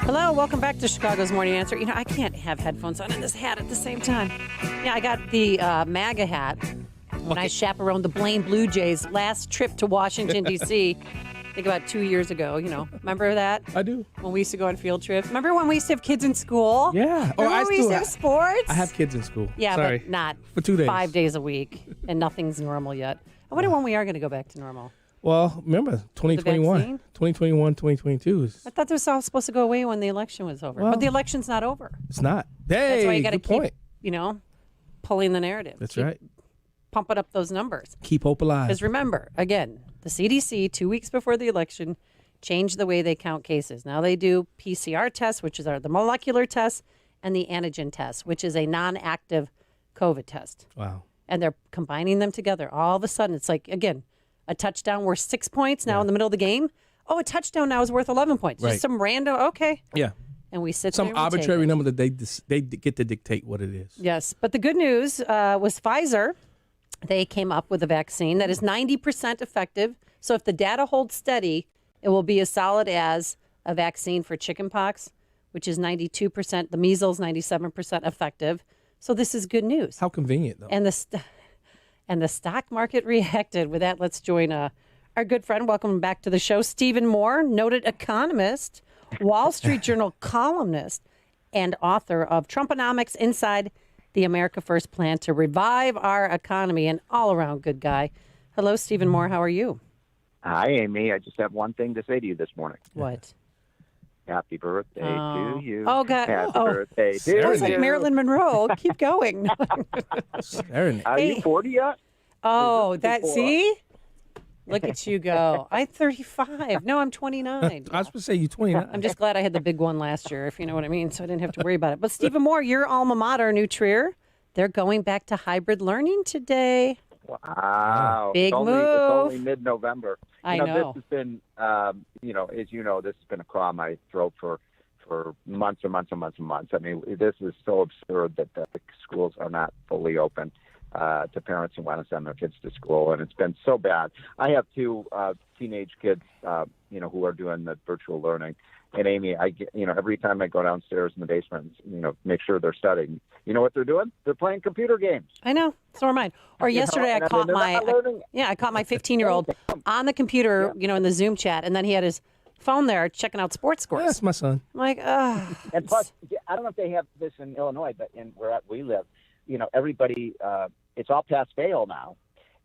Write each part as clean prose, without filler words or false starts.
Hello, welcome back to Chicago's Morning Answer. I can't have headphones on and this hat at the same time. Yeah, I got the MAGA hat when I chaperoned the Blaine Blue Jays last trip to Washington, D.C. I think about 2 years ago, Remember that? I do. When we used to go on field trips. Remember when we used to have kids in school? Yeah. Remember we used to have sports? I have kids in school. Yeah, Sorry. but not for 2 days. 5 days a week, and nothing's normal yet. I wonder when we are going to go back to normal. Well, remember, 2021, 2022 is... I thought this was all supposed to go away when the election was over. Well, but the election's not over. It's not. Hey, That's why you got to good point. keep, pulling the narrative. That's keep right. Pumping up those numbers. Keep hope alive. Because remember, again, the CDC, 2 weeks before the election, changed the way they count cases. Now they do PCR tests, which is the molecular test, and the antigen test, which is a non-active COVID test. Wow. And they're combining them together. All of a sudden, it's like, again, a touchdown worth 6 points now in the middle of the game. Oh, a touchdown now is worth 11 points. Right. Just some random, okay. Yeah. And we sit Some there and we arbitrary take it. number that they get to dictate what it is. Yes. But the good news was Pfizer. They came up with a vaccine that is 90% effective. So if the data holds steady, it will be as solid as a vaccine for chickenpox, which is 92%, the measles, 97% effective. So this is good news. How convenient, though. And the stock market reacted. With that, let's join our good friend. Welcome back to the show, Stephen Moore, noted economist, Wall Street Journal columnist, and author of Trumponomics Inside the America First Plan to Revive Our Economy, an all-around good guy. Hello, Stephen Moore. How are you? Hi, Amy. I just have one thing to say to you this morning. What? Happy birthday to you. Oh, God. Happy birthday to That was like you. Marilyn Monroe. Keep going. Are you 40 yet? Oh, that, 54? see? Look at you go. I'm 35. No, I'm 29. I was going to say you 29. I'm just glad I had the big one last year, if you know what I mean, so I didn't have to worry about it. But Stephen Moore, your alma mater, New Trier, they're going back to hybrid learning today. Wow. Big It's move. only mid-November. I know. This has been, as you know, this has been a claw in my throat for months and months and months and months. I mean, this is so absurd that the schools are not fully open to parents who want to send their kids to school, and it's been so bad. I have two teenage kids, who are doing the virtual learning. And Amy, I get, every time I go downstairs in the basement, make sure they're studying. You know what they're doing? They're playing computer games. I know. So are mine. Or yesterday I caught my 15-year-old on the computer, in the Zoom chat, and then he had his phone there checking out sports scores. That's my son. I'm like, ugh. And plus, I don't know if they have this in Illinois, but where we live, everybody, it's all pass-fail now.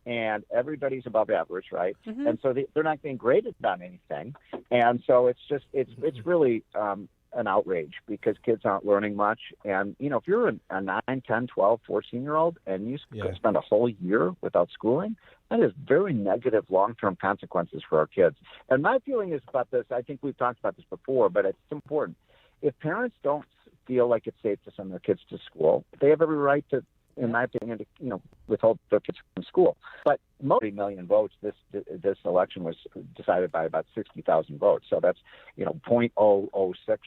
And everybody's above average, right? Mm-hmm. And so they're not being graded on anything. And so it's really an outrage because kids aren't learning much. And, if you're a 9, 10, 12, 14-year-old and you spend a whole year without schooling, that is very negative long-term consequences for our kids. And my feeling is about this, I think we've talked about this before, but it's important. If parents don't feel like it's safe to send their kids to school, they have every right to, in my opinion, to withhold their kids from school. But most 3 million votes, this election was decided by about 60,000 votes. So that's 0.006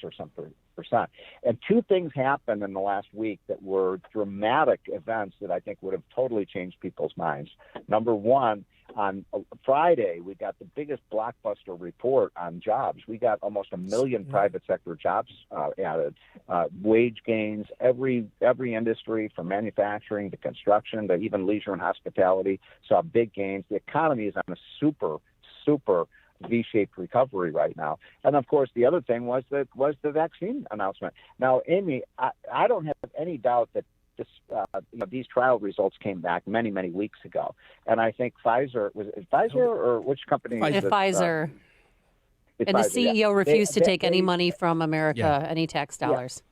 or something %. And two things happened in the last week that were dramatic events that I think would have totally changed people's minds. Number one, on Friday, we got the biggest blockbuster report on jobs. We got almost 1 million private sector jobs added, wage gains, every industry from manufacturing to construction to even leisure and hospitality saw big gains. The economy is on a super V-shaped recovery right now. And of course, the other thing was the vaccine announcement. Now, Amy, I don't have any doubt that these trial results came back many, many weeks ago. And I think Pfizer, was it Pfizer or which company? Pfizer. And Pfizer, the CEO refused to take any money from America, any tax dollars.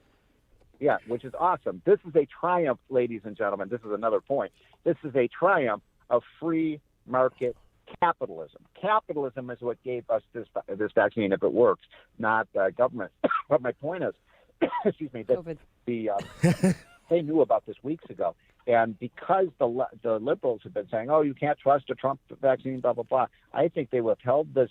Yeah, which is awesome. This is a triumph, ladies and gentlemen. This is another point. This is a triumph of free market capitalism. Capitalism is what gave us this vaccine, if it works, not government. But my point is, excuse me, that COVID. they knew about this weeks ago. And because the liberals have been saying, you can't trust a Trump vaccine, blah, blah, blah, I think they withheld this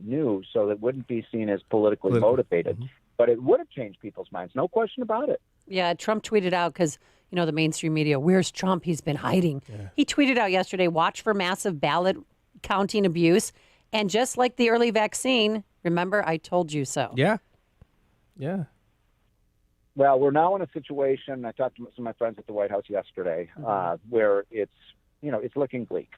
news so that it wouldn't be seen as politically motivated. Mm-hmm. But it would have changed people's minds, no question about it. Yeah, Trump tweeted out because, the mainstream media, where's Trump? He's been hiding. Yeah. He tweeted out yesterday, watch for massive ballot counting abuse. And just like the early vaccine, remember, I told you so. Yeah. Yeah. Well, we're now in a situation. I talked to some of my friends at the White House yesterday, where it's looking bleak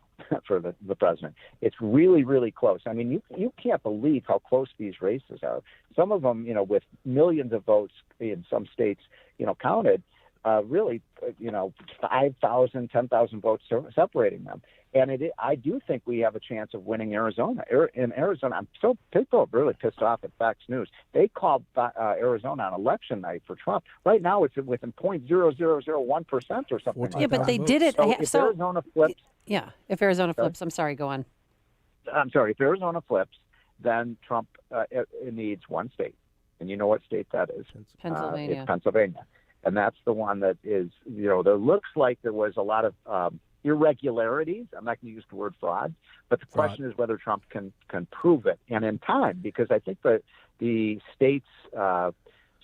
for the president. It's really, really close. I mean, you can't believe how close these races are. Some of them, with millions of votes in some states, counted, really, 5,000, 10,000 votes separating them. And I do think we have a chance of winning Arizona. In Arizona, people are really pissed off at Fox News. They called Arizona on election night for Trump. Right now, it's within 0.0001% or something. Yeah, but they did it. So if Arizona flips, if Arizona flips, I'm sorry, go on. I'm sorry. If Arizona flips, then Trump it needs one state, and you know what state that is? Pennsylvania. It's Pennsylvania, and that's the one that is. There looks like there was a lot of irregularities. I'm not going to use the word fraud, but the question is whether Trump can prove it, and in time, because I think that the states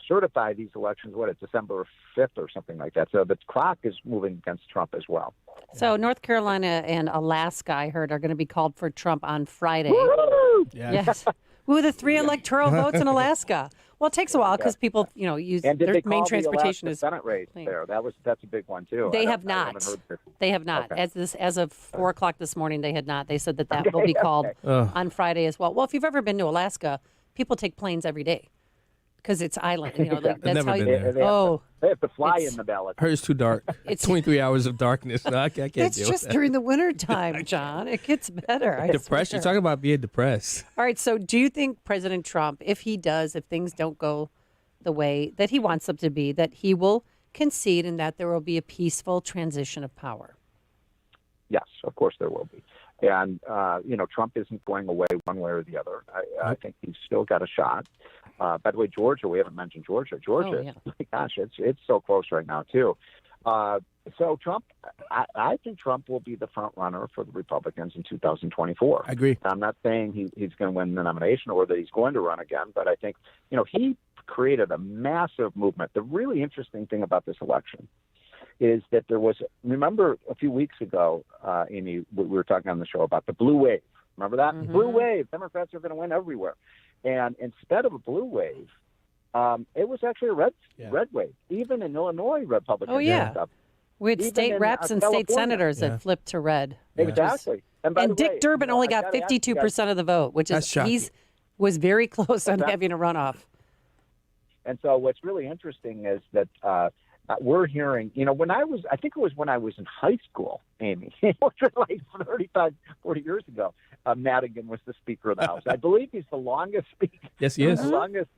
certify these elections. It's December 5th or something like that. So the clock is moving against Trump as well. So North Carolina and Alaska, I heard, are going to be called for Trump on Friday. Woo! Yes. Who the 3 electoral votes in Alaska? Well, it takes a while because people, use and their did they main call transportation the is Senate race there. That's a big one too. They have not. They have not. Okay. As of 4:00 this morning, they had not. They said that will be called on Friday as well. Well, if you've ever been to Alaska, people take planes every day because it's island. That's never how been you. there. They have to fly in the ballot. Hers too dark. It's 23 hours of darkness. I can't It's deal just with that. during the winter time, John. It gets better. I Depression. You're swear. talking about being depressed. All right. So, do you think President Trump, if things don't go the way that he wants them to be, that he will concede and that there will be a peaceful transition of power? Yes, of course there will be. And, Trump isn't going away one way or the other. I think he's still got a shot. By the way, Georgia, we haven't mentioned Georgia. Yeah. My gosh, it's so close right now, too. So Trump, I think Trump will be the front runner for the Republicans in 2024. I agree. I'm not saying he's going to win the nomination or that he's going to run again, but I think, he created a massive movement. The really interesting thing about this election is that remember a few weeks ago, Amy, we were talking on the show about the blue wave. Remember that? Mm-hmm. Blue wave. Democrats are going to win everywhere. And instead of a blue wave, it was actually a red wave. Even in Illinois, Republicans. Oh, yeah. We had Even state in, reps and state California. senators that flipped to red. Exactly. And by the Dick way, Durbin only I got gotta ask you 52% of the vote, which That's is shocking. was very close on having a runoff. And so what's really interesting is that we're hearing, I think it was when I was in high school, Amy, like 35, 40 years ago, Madigan was the Speaker of the House. I believe he's the longest speaker. Yes, he is. The longest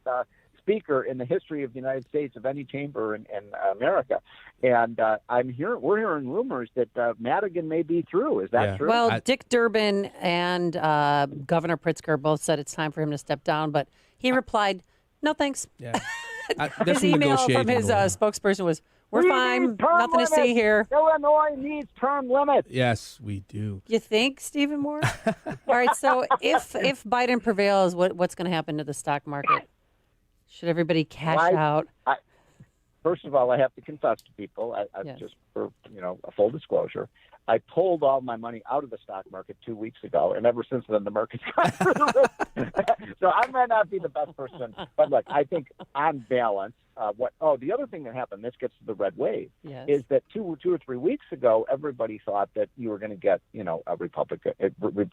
speaker in the history of the United States of any chamber in America. And we're hearing rumors that Madigan may be through. Is that true? Well, Dick Durbin and Governor Pritzker both said it's time for him to step down, but he replied, no thanks. Yeah. His email from his spokesperson was, we're fine, nothing to see here. Illinois needs term limits. Yes, we do. You think, Stephen Moore? All right, so if Biden prevails, what's going to happen to the stock market? Should everybody cash out? First of all, I have to confess to people, just for a full disclosure, I pulled all my money out of the stock market 2 weeks ago, and ever since then, the market's gone through the roof. So I might not be the best person, but look, I think on balance, the other thing that happened, this gets to the red wave, is that two or 3 weeks ago, everybody thought that you were going to get,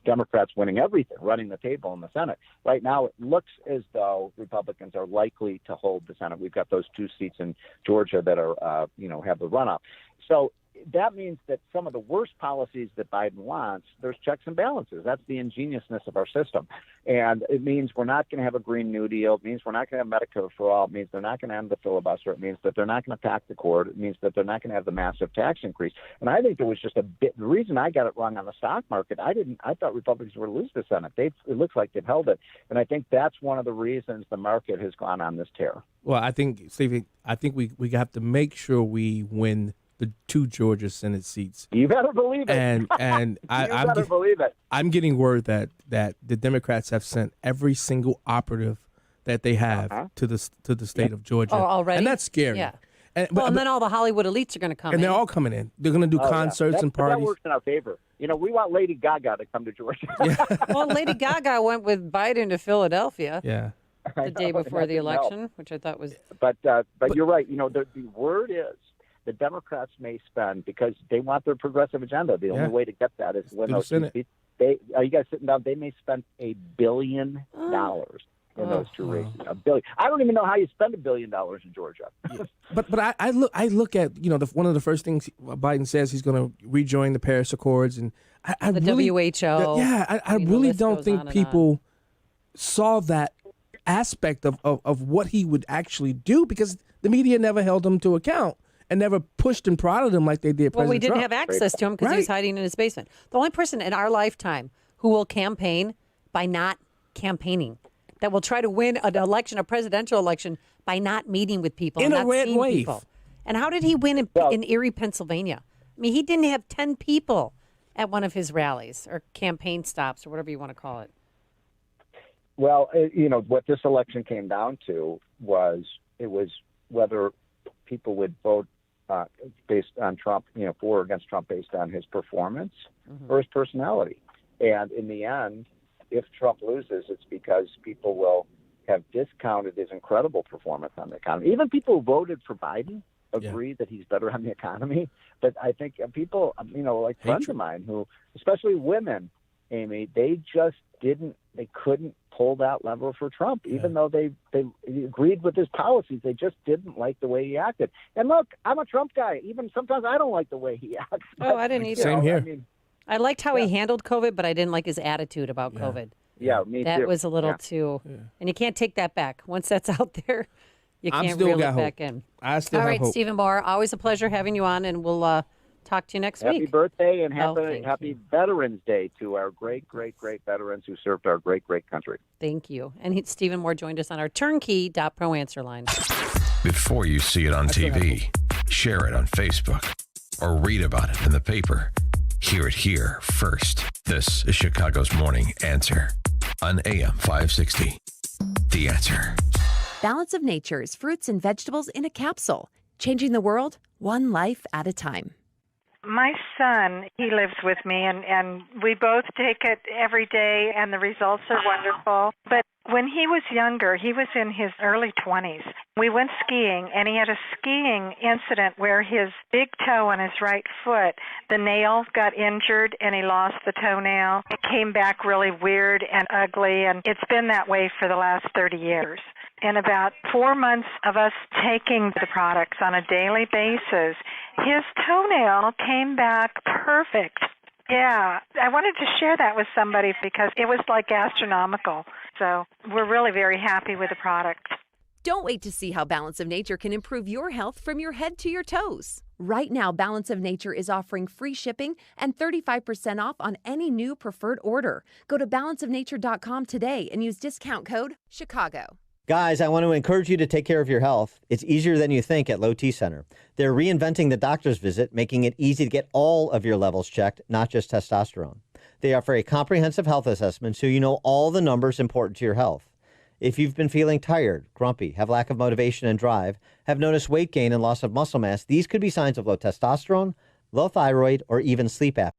Democrats winning everything, running the table in the Senate. Right now, it looks as though Republicans are likely to hold the Senate. We've got those 2 seats in Georgia that are, have the runoff. So that means that some of the worst policies that Biden wants, there's checks and balances. That's the ingeniousness of our system. And it means we're not going to have a Green New Deal. It means we're not going to have Medicare for all. It means they're not going to end the filibuster. It means that they're not going to pack the court. It means that they're not going to have the massive tax increase. And I think there was just the reason I got it wrong on the stock market. I thought Republicans were lose the Senate. It looks like they've held it. And I think that's one of the reasons the market has gone on this tear. Well, I think, Stephen, we have to make sure we win the 2 Georgia Senate seats. You better believe it. And I'm believe it. I'm getting word that the Democrats have sent every single operative that they have to the state of Georgia. Oh, already? And that's scary. Yeah. And then all the Hollywood elites are going to come in. And they're all coming in. They're going to do concerts and parties. That works in our favor. We want Lady Gaga to come to Georgia. Well, Lady Gaga went with Biden to Philadelphia. Yeah. The day before the election, which I thought was. But you're right. The word is the Democrats may spend, because they want their progressive agenda. The only way to get that is when those two seats. Are you guys sitting down? They may spend $1 billion in those two races. $1 billion. I don't even know how you spend $1 billion in Georgia. But I look at one of the first things Biden says, he's going to rejoin the Paris Accords, and the WHO. I really don't think people saw that aspect of what he would actually do, because the media never held him to account and never pushed and prodded him like they did President we didn't Trump. have access to him because he was hiding in his basement. The only person in our lifetime who will campaign by not campaigning, that will try to win an election, a presidential election, by not meeting with people in and a not red seeing wave. people. And how did he win in Erie, Pennsylvania? I mean, he didn't have 10 people at one of his rallies or campaign stops or whatever you want to call it. Well, what this election came down to was whether people would vote based on Trump, for or against Trump based on his performance or his personality. And in the end, if Trump loses, it's because people will have discounted his incredible performance on the economy. Even people who voted for Biden agree that he's better on the economy. But I think people, like friends of mine who, especially women, Amy, they couldn't pull that lever for Trump, even though they agreed with his policies. They just didn't like the way he acted. And look, I'm a Trump guy. Even sometimes I don't like the way he acts. Oh, I didn't either. Same here. I liked how he handled COVID, but I didn't like his attitude about COVID. Yeah, me too. That was a little too, and you can't take that back. Once that's out there, you can't reel it back in. I still have hope. All right, Stephen Moore, always a pleasure having you on, and we'll talk to you next week. Happy birthday and happy Veterans Day to our great, great, great veterans who served our great, great country. Thank you. And Stephen Moore joined us on our turnkey.pro answer line. Before you see it on TV, share it on Facebook, or read about it in the paper. Hear it here first. This is Chicago's Morning Answer on AM 560. The Answer. Balance of Nature's fruits and vegetables in a capsule, changing the world one life at a time. My son, he lives with me, and we both take it every day, and the results are wonderful. But when he was younger, he was in his early 20s. We went skiing, and he had a skiing incident where his big toe on his right foot, the nail got injured, and he lost the toenail. It came back really weird and ugly, and it's been that way for the last 30 years. In about 4 months of us taking the products on a daily basis, his toenail came back perfect. Yeah, I wanted to share that with somebody because it was like astronomical. So we're really very happy with the product. Don't wait to see how Balance of Nature can improve your health from your head to your toes. Right now, Balance of Nature is offering free shipping and 35% off on any new preferred order. Go to balanceofnature.com today and use discount code Chicago. Guys, I want to encourage you to take care of your health. It's easier than you think at Low T Center. They're reinventing the doctor's visit, making it easy to get all of your levels checked, not just testosterone. They offer a comprehensive health assessment so you know all the numbers important to your health. If you've been feeling tired, grumpy, have lack of motivation and drive, have noticed weight gain and loss of muscle mass, these could be signs of low testosterone, low thyroid, or even sleep apnea.